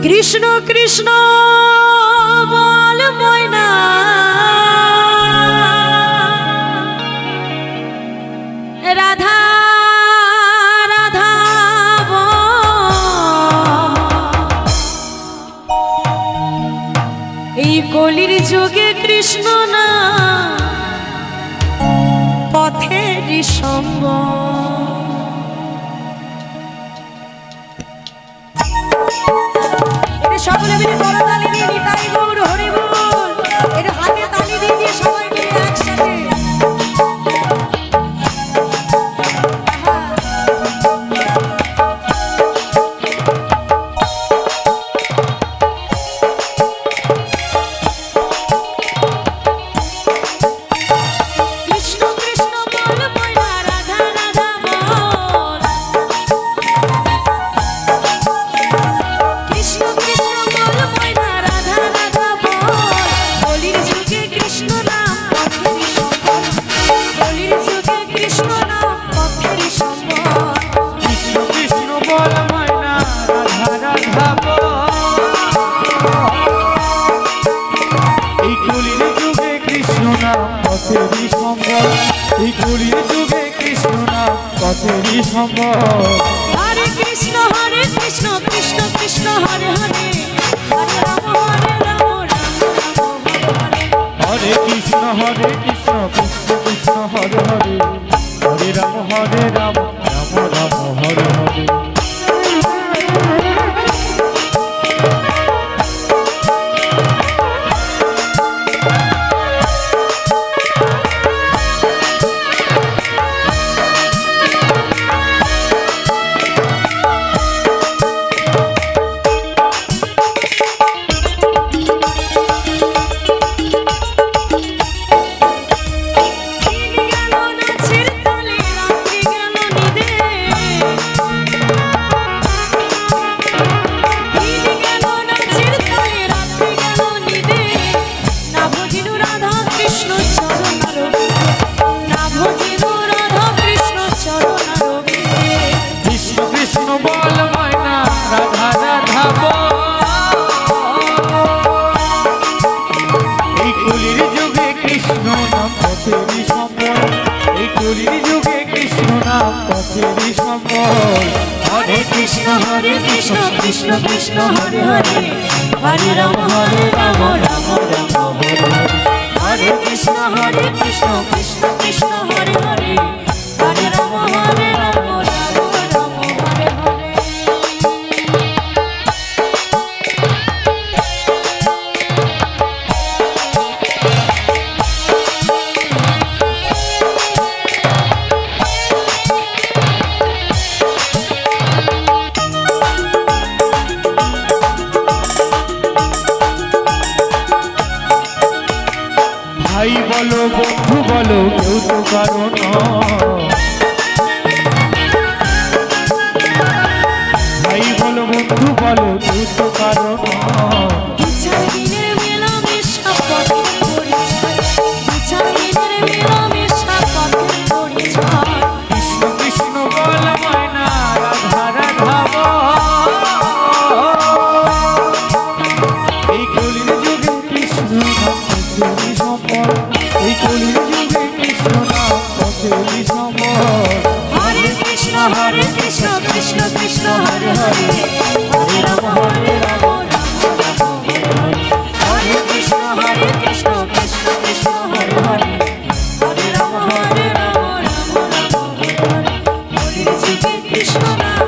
কৃষ্ণ কৃষ্ণ বল ময়না রাধা রাধা এই কলির যুগে কৃষ্ণ না পথের সঙ্গ সকলে মিলে করতালি দিয়ে নিতাই গৌর হরি বল এর হাতে তালি দিয়ে সবাই মিলে একসাথে हरे कृष्ण कृष्ण कृष्ण हरे हरे हरे राम राम हरे कृष्ण कृष्ण कृष्ण हरे हरे हरे राम राम हरे हरे हरे कृष्ण कृष्ण कृष्ण हरे हरे हरे राम राम राम हरे हरे हरे कृष्ण कृष्ण कृष्ण हरे हरे हरे राम राम राम हरे हरे भाई बोलो बंधु बोलो क्यों तो करो ना भाई बोलो बंधु बोलो क्यों तो करो कृष्ण कृष्ण बोल मैना राधा राधा कलिर जुगे कृष्ण हरे कृष्ण कृष्ण कृष्ण हरे हरे हरे राम राम हरे कृष्ण कृष्ण कृष्ण हरे हरे हरे राम राम राम हरे हरे कृष्ण